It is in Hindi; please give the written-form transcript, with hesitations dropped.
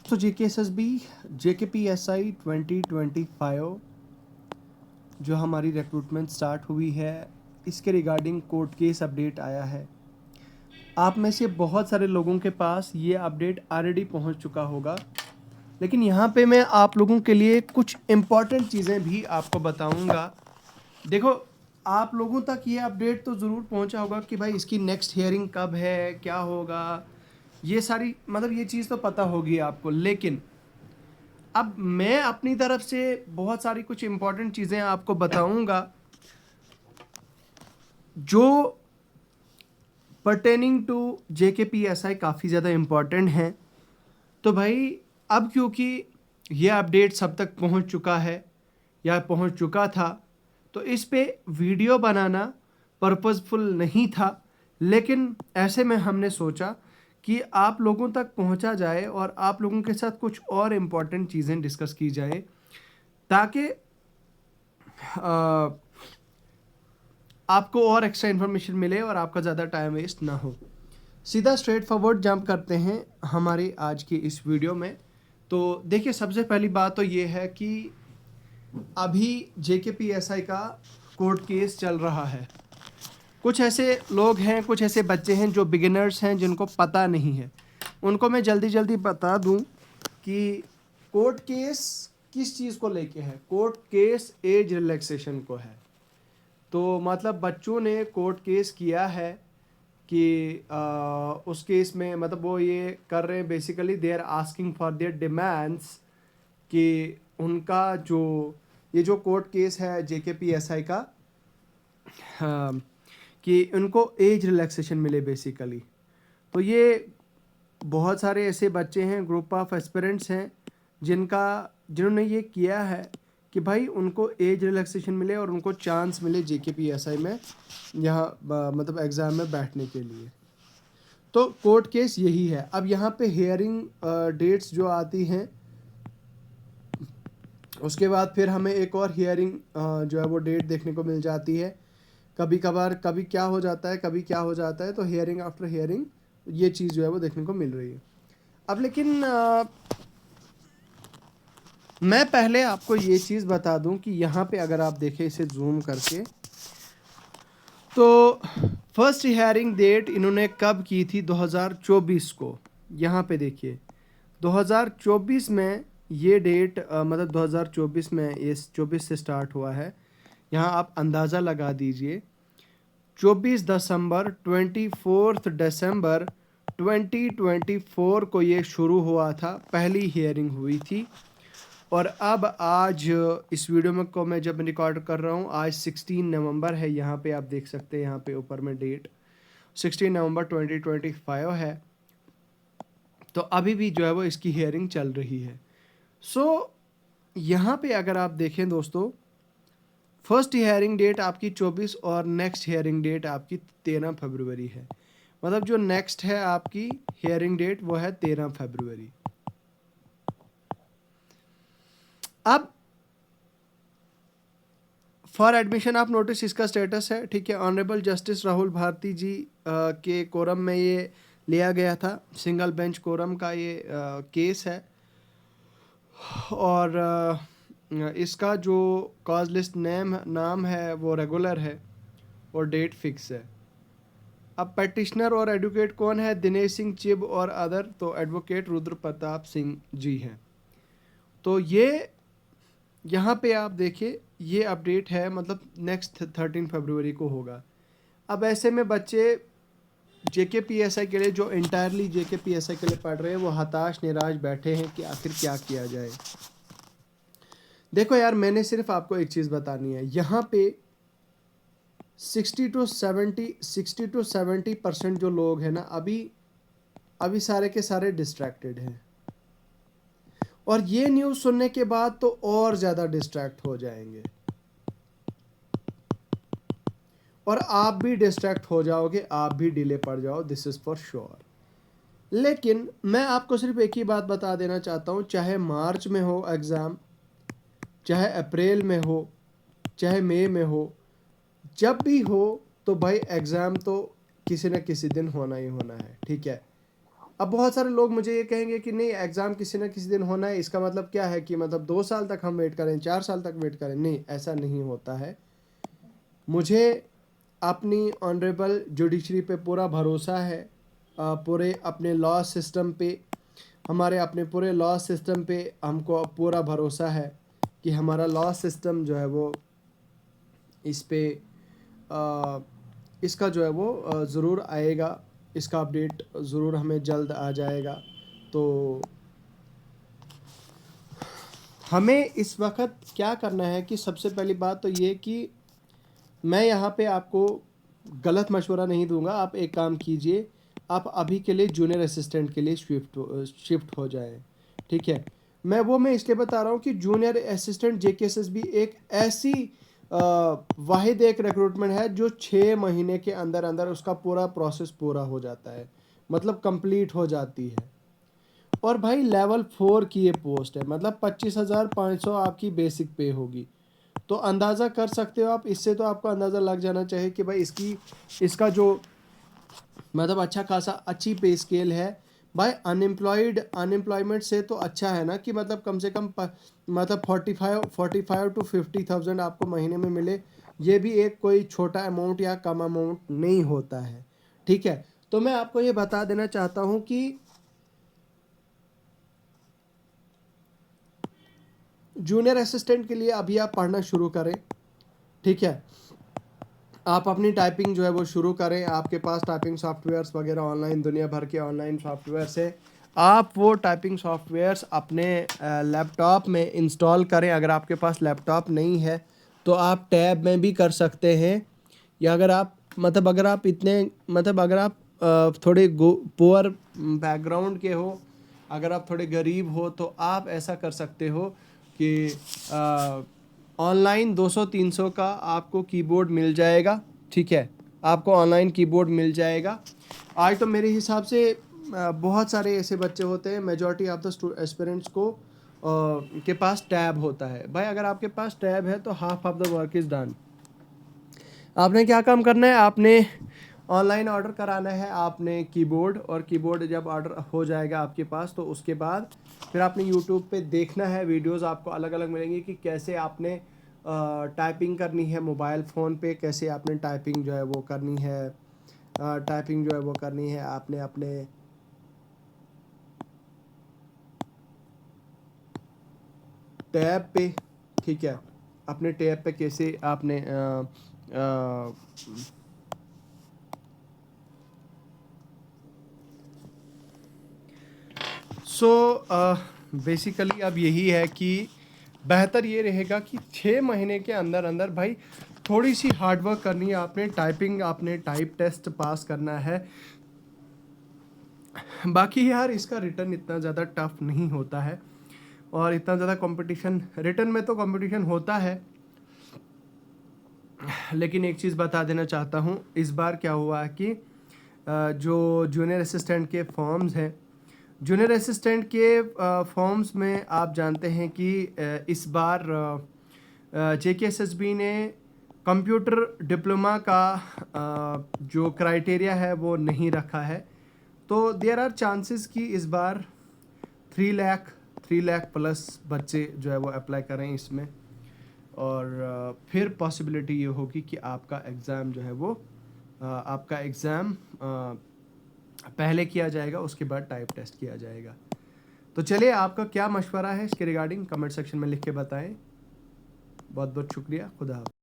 तो जेकेएसएसबी जेकेपीएसआई 2025 जो हमारी रिक्रूटमेंट स्टार्ट हुई है, इसके रिगार्डिंग कोर्ट केस अपडेट आया है। आप में से बहुत सारे लोगों के पास ये अपडेट ऑलरेडी पहुंच चुका होगा, लेकिन यहाँ पे मैं आप लोगों के लिए कुछ इम्पॉर्टेंट चीज़ें भी आपको बताऊंगा। देखो, आप लोगों तक ये अपडेट तो ज़रूर पहुंचा होगा कि भाई इसकी नेक्स्ट हियरिंग कब है, क्या होगा, ये सारी मतलब ये चीज़ तो पता होगी आपको। लेकिन अब मैं अपनी तरफ से बहुत सारी कुछ इम्पोर्टेंट चीज़ें आपको बताऊंगा जो पर्टेनिंग टू जेकेपीएसआई काफ़ी ज़्यादा इम्पॉर्टेंट हैं। तो भाई अब क्योंकि ये अपडेट सब तक पहुंच चुका है या पहुंच चुका था, तो इस पे वीडियो बनाना पर्पसफुल नहीं था, लेकिन ऐसे में हमने सोचा कि आप लोगों तक पहुंचा जाए और आप लोगों के साथ कुछ और इम्पॉर्टेंट चीज़ें डिस्कस की जाए, ताकि आपको और एक्स्ट्रा इन्फॉर्मेशन मिले और आपका ज़्यादा टाइम वेस्ट ना हो। सीधा स्ट्रेट फॉरवर्ड जंप करते हैं हमारी आज की इस वीडियो में। तो देखिए, सबसे पहली बात तो ये है कि अभी जेकेपीएसआई का कोर्ट केस चल रहा है। कुछ ऐसे लोग हैं, कुछ ऐसे बच्चे हैं जो बिगिनर्स हैं, जिनको पता नहीं है, उनको मैं जल्दी जल्दी बता दूं कि कोर्ट केस किस चीज़ को लेके है। कोर्ट केस एज रिलैक्सेशन को है। तो मतलब बच्चों ने कोर्ट केस किया है कि उस केस में मतलब वो ये कर रहे हैं, basically they are asking for their demands कि उनका जो ये जो कोर्ट केस है जेकेपीएसआई का, कि उनको एज रिलैक्सेशन मिले बेसिकली। तो ये बहुत सारे ऐसे बच्चे हैं, ग्रुप ऑफ एस्पिरेंट्स हैं, जिन्होंने ये किया है कि भाई उनको एज रिलैक्सेशन मिले और उनको चांस मिले जेकेपीएसआई में यहाँ मतलब एग्ज़ाम में बैठने के लिए। तो कोर्ट केस यही है। अब यहाँ पे हियरिंग डेट्स जो आती हैं, उसके बाद फिर हमें एक और हियरिंग जो है वो डेट देखने को मिल जाती है। कभी कभार कभी क्या हो जाता है, कभी क्या हो जाता है, तो हियरिंग आफ्टर हियरिंग ये चीज़ जो है वो देखने को मिल रही है। अब लेकिन मैं पहले आपको ये चीज़ बता दूं कि यहाँ पे अगर आप देखें इसे जूम करके, तो फर्स्ट हियरिंग डेट इन्होंने कब की थी? 2024 को। यहाँ पे देखिए 2024 में ये डेट मतलब 2024 में ये 24 से स्टार्ट हुआ है। यहाँ आप अंदाज़ा लगा दीजिए, 24 दिसंबर 24 दिसंबर 2024 को ये शुरू हुआ था, पहली हियरिंग हुई थी। और अब आज इस वीडियो में को मैं जब रिकॉर्ड कर रहा हूँ, आज 16 नवंबर है। यहाँ पे आप देख सकते हैं, यहाँ पे ऊपर में डेट 16 नवंबर 2025 है। तो अभी भी जो है वो इसकी हियरिंग चल रही है। सो यहाँ पे अगर आप देखें दोस्तों, फर्स्ट हियरिंग डेट आपकी 24 और नेक्स्ट हियरिंग डेट आपकी 13 फरवरी है। मतलब जो नेक्स्ट है आपकी हियरिंग डेट वो है 13 फरवरी। अब फॉर एडमिशन आप नोटिस, इसका स्टेटस है, ठीक है, ऑनरेबल जस्टिस राहुल भारती जी के कोरम में ये लिया गया था। सिंगल बेंच कोरम का ये केस है। और इसका जो कॉज लिस्ट नाम है वो रेगुलर है और डेट फिक्स है। अब पेटिशनर और एडवोकेट कौन है? दिनेश सिंह चिब और अदर, तो एडवोकेट रुद्र प्रताप सिंह जी हैं। तो ये यहाँ पे आप देखिए, ये अपडेट है, मतलब नेक्स्ट 13 फरवरी को होगा। अब ऐसे में बच्चे जेकेपीएसआई के लिए, जो इंटायरली जेकेपीएसआई के लिए पढ़ रहे हैं, वो हताश निराश बैठे हैं कि आखिर क्या किया जाए। देखो यार, मैंने सिर्फ आपको एक चीज़ बतानी है। यहाँ पे 60 टू 70% जो लोग हैं ना, अभी सारे के सारे डिस्ट्रैक्टेड हैं, और ये न्यूज़ सुनने के बाद तो और ज़्यादा डिस्ट्रैक्ट हो जाएंगे, और आप भी डिस्ट्रैक्ट हो जाओगे, आप भी डिले पड़ जाओ, दिस इज़ फॉर श्योर। लेकिन मैं आपको सिर्फ एक ही बात बता देना चाहता हूँ, चाहे मार्च में हो एग्ज़ाम, चाहे अप्रैल में हो, चाहे मई में हो, जब भी हो, तो भाई एग्ज़ाम तो किसी न किसी दिन होना ही होना है, ठीक है। अब बहुत सारे लोग मुझे ये कहेंगे कि नहीं, एग्ज़ाम किसी न किसी दिन होना है, इसका मतलब क्या है कि मतलब 2 साल तक हम वेट करें, 4 साल तक वेट करें? नहीं, ऐसा नहीं होता है। मुझे अपनी ऑनरेबल जुडिशरी पे पूरा भरोसा है, पूरे अपने लॉ सिस्टम पे, हमारे अपने पूरे लॉ सिस्टम पे हमको पूरा भरोसा है कि हमारा लॉ सिस्टम जो है वो इस पे अ, इसका जो है वो ज़रूर आएगा, इसका अपडेट ज़रूर हमें जल्द आ जाएगा। तो हमें इस वक्त क्या करना है कि सबसे पहली बात तो ये कि मैं यहाँ पे आपको गलत मशवरा नहीं दूंगा। आप एक काम कीजिए, आप अभी के लिए जूनियर असिस्टेंट के लिए शिफ्ट हो जाए, ठीक है। मैं इसलिए बता रहा हूँ कि जूनियर असिस्टेंट जेकेएसएसबी एक ऐसी वाहिद एक रिक्रूटमेंट है जो 6 महीने के अंदर अंदर उसका पूरा प्रोसेस पूरा हो जाता है, मतलब कंप्लीट हो जाती है। और भाई लेवल 4 की ये पोस्ट है, मतलब 25,500 आपकी बेसिक पे होगी। तो अंदाज़ा कर सकते हो आप, इससे तो आपको अंदाज़ा लग जाना चाहिए कि भाई इसका जो मतलब अच्छा खासा अच्छी पे स्केल है। भाई अनएम्प्लॉयमेंट से तो अच्छा है ना कि मतलब कम से कम मतलब 45 टू 50,000 आपको महीने में मिले। ये भी एक कोई छोटा अमाउंट या कम अमाउंट नहीं होता है, ठीक है। तो मैं आपको ये बता देना चाहता हूँ कि जूनियर असिस्टेंट के लिए अभी आप पढ़ना शुरू करें, ठीक है। आप अपनी टाइपिंग जो है वो शुरू करें। आपके पास टाइपिंग सॉफ्टवेयर्स वगैरह ऑनलाइन, दुनिया भर के ऑनलाइन सॉफ्टवेयर्स है। आप वो टाइपिंग सॉफ्टवेयर्स अपने लैपटॉप में इंस्टॉल करें। अगर आपके पास लैपटॉप नहीं है तो आप टैब में भी कर सकते हैं, या अगर आप मतलब अगर आप इतने मतलब अगर आप थोड़े पुअर बैकग्राउंड के हो, अगर आप थोड़े गरीब हो, तो आप ऐसा कर सकते हो कि ऑनलाइन 200-300 का आपको कीबोर्ड मिल जाएगा, ठीक है। आपको ऑनलाइन कीबोर्ड मिल जाएगा। आज तो मेरे हिसाब से बहुत सारे ऐसे बच्चे होते हैं, मेजॉरिटी ऑफ द एस्पिरेंट्स को के पास टैब होता है। भाई अगर आपके पास टैब है तो half of the work is done. आपने क्या काम करना है, आपने ऑनलाइन ऑर्डर कराना है आपने कीबोर्ड, और कीबोर्ड जब ऑर्डर हो जाएगा आपके पास तो उसके बाद फिर आपने यूट्यूब पे देखना है। वीडियोस आपको अलग अलग मिलेंगी कि कैसे आपने टाइपिंग करनी है मोबाइल फ़ोन पे, कैसे आपने टाइपिंग जो है वो करनी है, टाइपिंग जो है वो करनी है आपने अपने टैब पे, ठीक है। अपने टैब पे कैसे आपने बेसिकली अब यही है कि बेहतर ये रहेगा कि 6 महीने के अंदर अंदर भाई थोड़ी सी हार्डवर्क करनी है आपने। टाइपिंग आपने टाइप टेस्ट पास करना है। बाकी यार इसका रिटर्न इतना ज़्यादा टफ नहीं होता है, और इतना ज़्यादा कंपटीशन रिटर्न में तो कंपटीशन होता है। लेकिन एक चीज़ बता देना चाहता हूँ, इस बार क्या हुआ है कि जो जूनियर असिस्टेंट के फॉर्म्स हैं, जूनियर असिस्टेंट के फॉर्म्स में आप जानते हैं कि इस बार जेकेएसएसबी ने कंप्यूटर डिप्लोमा का जो क्राइटेरिया है वो नहीं रखा है। तो देयर आर चांसेस कि इस बार 3 लाख प्लस बच्चे जो है वो अप्लाई करें इसमें, और फिर पॉसिबिलिटी ये होगी कि आपका एग्ज़ाम जो है वो आपका एग्ज़ाम पहले किया जाएगा, उसके बाद टाइप टेस्ट किया जाएगा। तो चलिए, आपका क्या मशवरा है इसके रिगार्डिंग कमेंट सेक्शन में लिख के बताएं। बहुत बहुत शुक्रिया। खुदा हाफ़िज़।